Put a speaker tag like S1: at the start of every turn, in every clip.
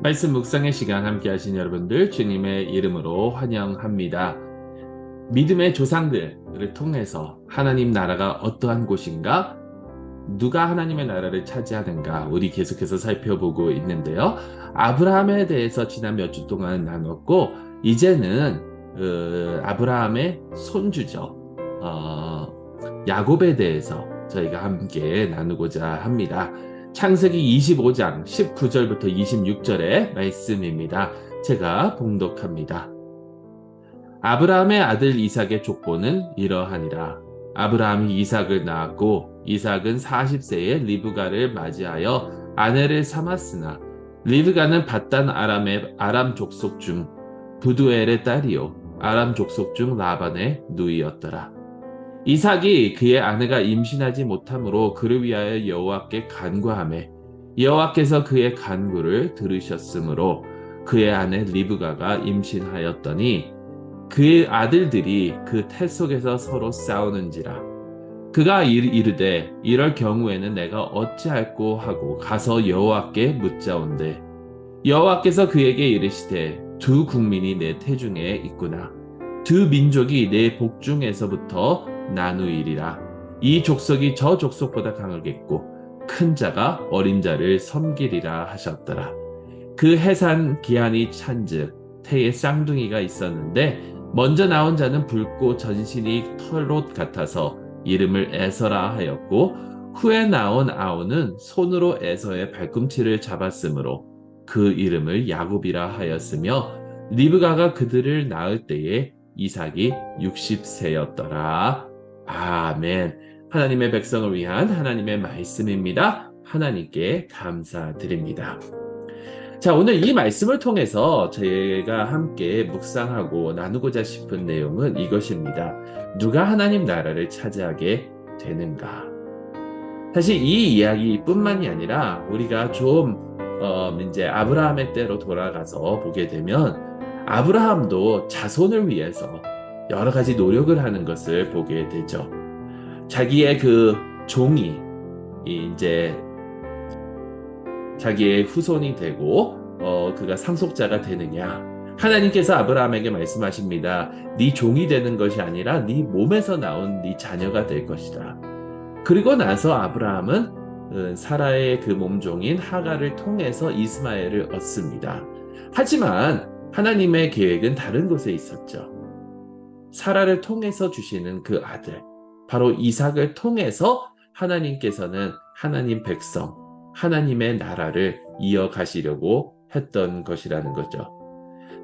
S1: 말씀 묵상의 시간 함께 하신 여러분들 주님의 이름으로 환영합니다. 믿음의 조상들을 통해서 하나님 나라가 어떠한 곳인가? 누가 하나님의 나라를 차지하는가? 우리 계속해서 살펴보고 있는데요. 아브라함에 대해서 지난 몇 주 동안 나눴고 이제는 아브라함의 손주죠. 야곱에 대해서 저희가 함께 나누고자 합니다. 창세기 25장 19절부터 26절의 말씀입니다. 제가 봉독합니다. 아브라함의 아들 이삭의 족보는 이러하니라. 아브라함이 이삭을 낳았고 이삭은 40세에 리브가를 맞이하여 아내를 삼았으나 리브가는 밧단 아람의 아람 족속 중 부두엘의 딸이요 아람 족속 중 라반의 누이였더라. 이삭이 그의 아내가 임신하지 못함으로 그를 위하여 여호와께 간구하매 여호와께서 그의 간구를 들으셨으므로 그의 아내 리브가가 임신하였더니 그의 아들들이 그 태 속에서 서로 싸우는지라. 그가 이르되 이럴 경우에는 내가 어찌할꼬 하고 가서 여호와께 묻자온대. 여호와께서 그에게 이르시되 두 국민이 내 태중에 있구나. 두 민족이 내 복중에서부터 나누이리라. 이 족속이 저 족속보다 강하겠고 큰 자가 어린 자를 섬기리라 하셨더라. 그 해산 기한이 찬즉 태에 쌍둥이가 있었는데 먼저 나온 자는 붉고 전신이 털옷 같아서 이름을 에서라 하였고 후에 나온 아우는 손으로 에서의 발꿈치를 잡았으므로 그 이름을 야곱이라 하였으며 리브가가 그들을 낳을 때에 이삭이 60세였더라. 아멘. 하나님의 백성을 위한 하나님의 말씀입니다. 하나님께 감사드립니다. 자, 오늘 이 말씀을 통해서 저희가 함께 묵상하고 나누고자 싶은 내용은 이것입니다. 누가 하나님 나라를 차지하게 되는가? 사실 이 이야기뿐만이 아니라 우리가 좀 이제 아브라함의 때로 돌아가서 보게 되면 아브라함도 자손을 위해서 여러 가지 노력을 하는 것을 보게 되죠. 자기의 그 종이 이제 자기의 후손이 되고 그가 상속자가 되느냐. 하나님께서 아브라함에게 말씀하십니다. 네 종이 되는 것이 아니라 네 몸에서 나온 네 자녀가 될 것이다. 그리고 나서 아브라함은 사라의 그 몸종인 하갈을 통해서 이스마엘을 얻습니다. 하지만 하나님의 계획은 다른 곳에 있었죠. 사라를 통해서 주시는 그 아들, 바로 이삭을 통해서 하나님께서는 하나님 백성, 하나님의 나라를 이어가시려고 했던 것이라는 거죠.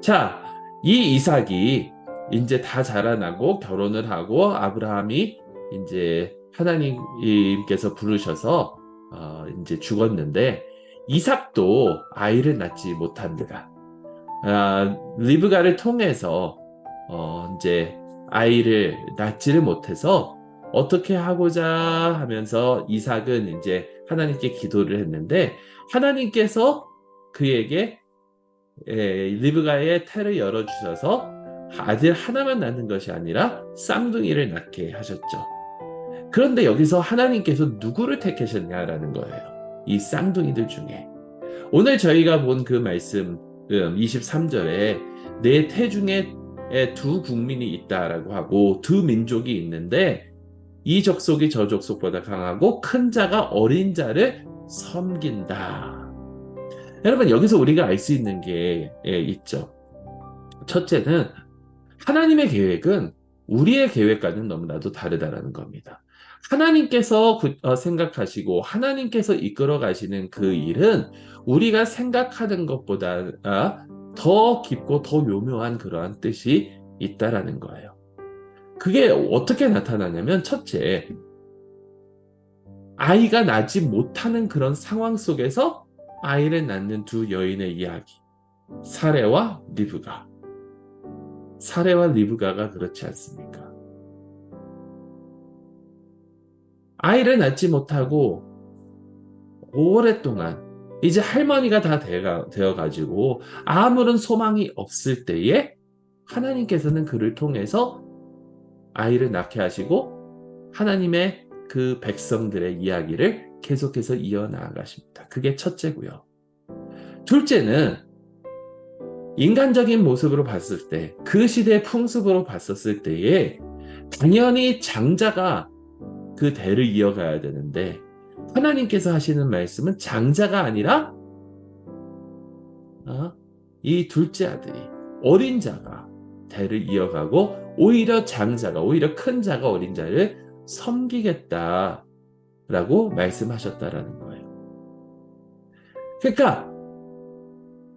S1: 자, 이 이삭이 이제 다 자라나고 결혼을 하고 아브라함이 이제 하나님께서 부르셔서 이제 죽었는데 이삭도 아이를 낳지 못합니다. 리브가를 통해서 이제 아이를 낳지를 못해서 어떻게 하고자 하면서 이삭은 이제 하나님께 기도를 했는데 하나님께서 그에게 리브가의 태를 열어주셔서 아들 하나만 낳는 것이 아니라 쌍둥이를 낳게 하셨죠. 그런데 여기서 하나님께서 누구를 택하셨냐라는 거예요. 이 쌍둥이들 중에. 오늘 저희가 본 그 말씀 23절에 내 태중에 두 국민이 있다라고 하고 두 민족이 있는데 이 족속이 저 족속보다 강하고 큰 자가 어린 자를 섬긴다. 여러분 여기서 우리가 알 수 있는 게 있죠. 첫째는 하나님의 계획은 우리의 계획과는 너무나도 다르다는 겁니다. 하나님께서 생각하시고 하나님께서 이끌어 가시는 그 일은 우리가 생각하는 것보다 더 깊고 더 묘묘한 그러한 뜻이 있다라는 거예요. 그게 어떻게 나타나냐면 첫째, 아이가 낳지 못하는 그런 상황 속에서 아이를 낳는 두 여인의 이야기. 사레와 리브가. 사레와 리브가가 그렇지 않습니까? 아이를 낳지 못하고 오랫동안 이제 할머니가 다 되어가지고 아무런 소망이 없을 때에 하나님께서는 그를 통해서 아이를 낳게 하시고 하나님의 그 백성들의 이야기를 계속해서 이어나가십니다. 그게 첫째고요. 둘째는 인간적인 모습으로 봤을 때, 그 시대의 풍습으로 봤었을 때에 당연히 장자가 그 대를 이어가야 되는데 하나님께서 하시는 말씀은 장자가 아니라 이 둘째 아들이 어린 자가 대를 이어가고 오히려 장자가 오히려 큰 자가 어린 자를 섬기겠다라고 말씀하셨다라는 거예요. 그러니까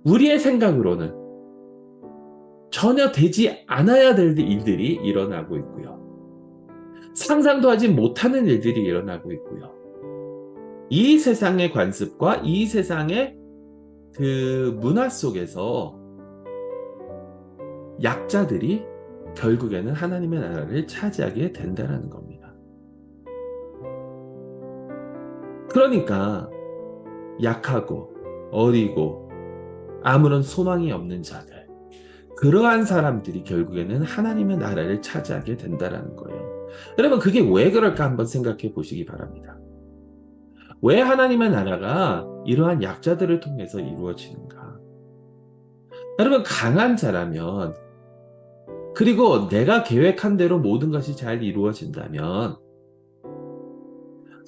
S1: 우리의 생각으로는 전혀 되지 않아야 될 일들이 일어나고 있고요. 상상도 하지 못하는 일들이 일어나고 있고요. 이 세상의 관습과 이 세상의 그 문화 속에서 약자들이 결국에는 하나님의 나라를 차지하게 된다는 겁니다. 그러니까 약하고 어리고 아무런 소망이 없는 자들, 그러한 사람들이 결국에는 하나님의 나라를 차지하게 된다는 거예요. 여러분, 그게 왜 그럴까 한번 생각해 보시기 바랍니다. 왜 하나님의 나라가 이러한 약자들을 통해서 이루어지는가? 여러분, 강한 자라면, 그리고 내가 계획한 대로 모든 것이 잘 이루어진다면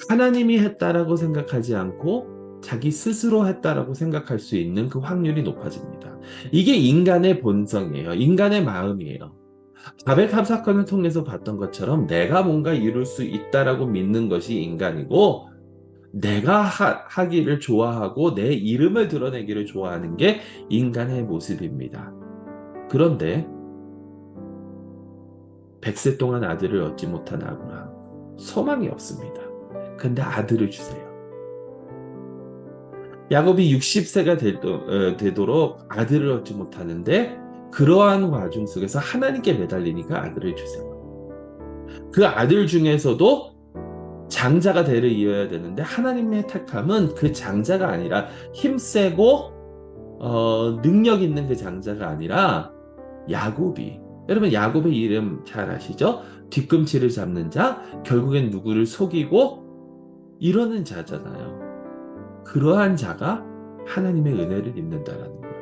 S1: 하나님이 했다라고 생각하지 않고 자기 스스로 했다라고 생각할 수 있는 그 확률이 높아집니다. 이게 인간의 본성이에요. 인간의 마음이에요. 바벨탑 사건을 통해서 봤던 것처럼 내가 뭔가 이룰 수 있다라고 믿는 것이 인간이고, 내가 하기를 좋아하고 내 이름을 드러내기를 좋아하는 게 인간의 모습입니다. 그런데 100세 동안 아들을 얻지 못한 아브라함, 소망이 없습니다. 근데 아들을 주세요. 야곱이 60세가 되도록 아들을 얻지 못하는데 그러한 와중 속에서 하나님께 매달리니까 아들을 주세요. 그 아들 중에서도 장자가 대를 이어야 되는데 하나님의 택함은 그 장자가 아니라 힘세고 능력 있는 그 장자가 아니라 야곱이, 여러분 야곱의 이름 잘 아시죠? 뒤꿈치를 잡는 자, 결국엔 누구를 속이고 이러는 자잖아요. 그러한 자가 하나님의 은혜를 입는다라는 거예요.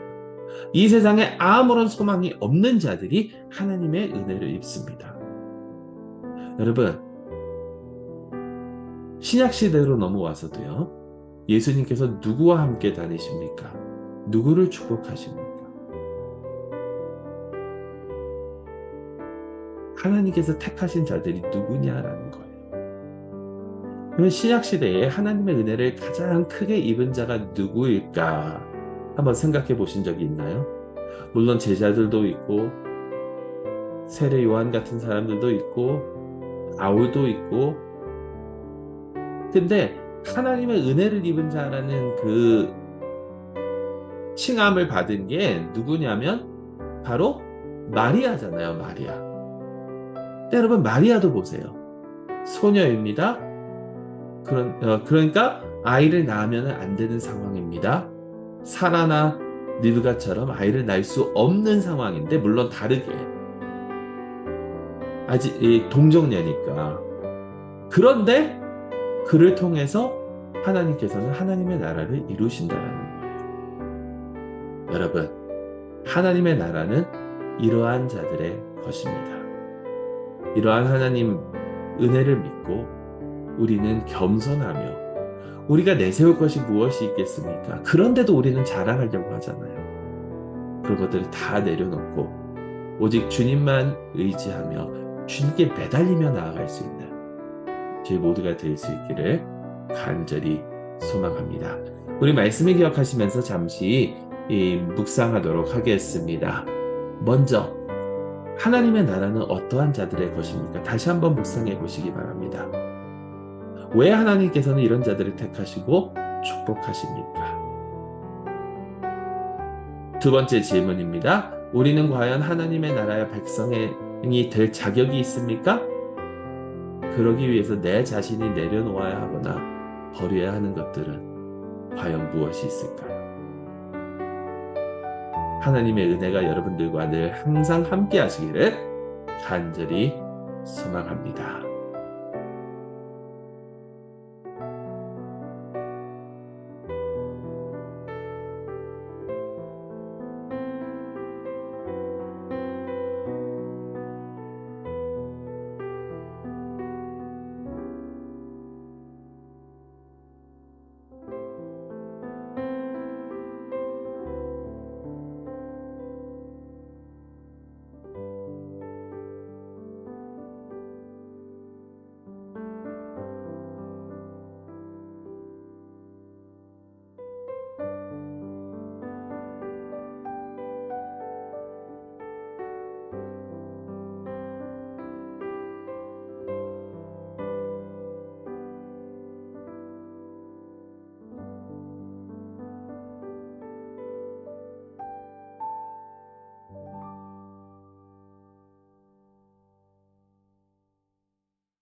S1: 이 세상에 아무런 소망이 없는 자들이 하나님의 은혜를 입습니다. 여러분, 신약시대로 넘어와서도요, 예수님께서 누구와 함께 다니십니까? 누구를 축복하십니까? 하나님께서 택하신 자들이 누구냐라는 거예요. 그러면 신약시대에 하나님의 은혜를 가장 크게 입은 자가 누구일까? 한번 생각해 보신 적이 있나요? 물론 제자들도 있고 세례 요한 같은 사람들도 있고 바울도 있고, 근데 하나님의 은혜를 입은 자라는 그 칭함을 받은 게 누구냐면 바로 마리아잖아요. 마리아. 여러분, 마리아도 보세요. 소녀입니다. 그러니까 아이를 낳으면 안 되는 상황입니다. 사라나 리브가처럼 아이를 낳을 수 없는 상황인데, 물론 다르게 아직 동정녀니까. 그런데 그를 통해서 하나님께서는 하나님의 나라를 이루신다는 거예요. 여러분, 하나님의 나라는 이러한 자들의 것입니다. 이러한 하나님 은혜를 믿고 우리는 겸손하며, 우리가 내세울 것이 무엇이 있겠습니까? 그런데도 우리는 자랑하려고 하잖아요. 그런 것들을 다 내려놓고 오직 주님만 의지하며 주님께 매달리며 나아갈 수 있는 저희 모두가 될 수 있기를 간절히 소망합니다. 우리 말씀을 기억하시면서 잠시 묵상하도록 하겠습니다. 먼저, 하나님의 나라는 어떠한 자들의 것입니까? 다시 한번 묵상해 보시기 바랍니다. 왜 하나님께서는 이런 자들을 택하시고 축복하십니까? 두 번째 질문입니다. 우리는 과연 하나님의 나라의 백성이 될 자격이 있습니까? 그러기 위해서 내 자신이 내려놓아야 하거나 버려야 하는 것들은 과연 무엇이 있을까요? 하나님의 은혜가 여러분들과 늘 항상 함께 하시기를 간절히 소망합니다.